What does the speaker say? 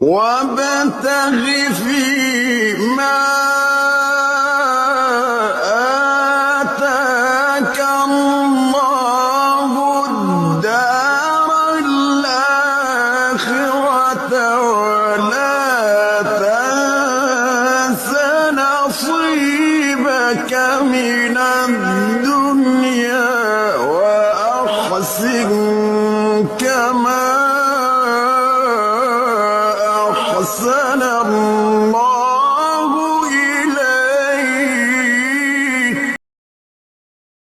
وابتغ فيما آتاك الله الدار الآخرة ولا تنس نصيبك من الدنيا وأحسن كما أحسن الله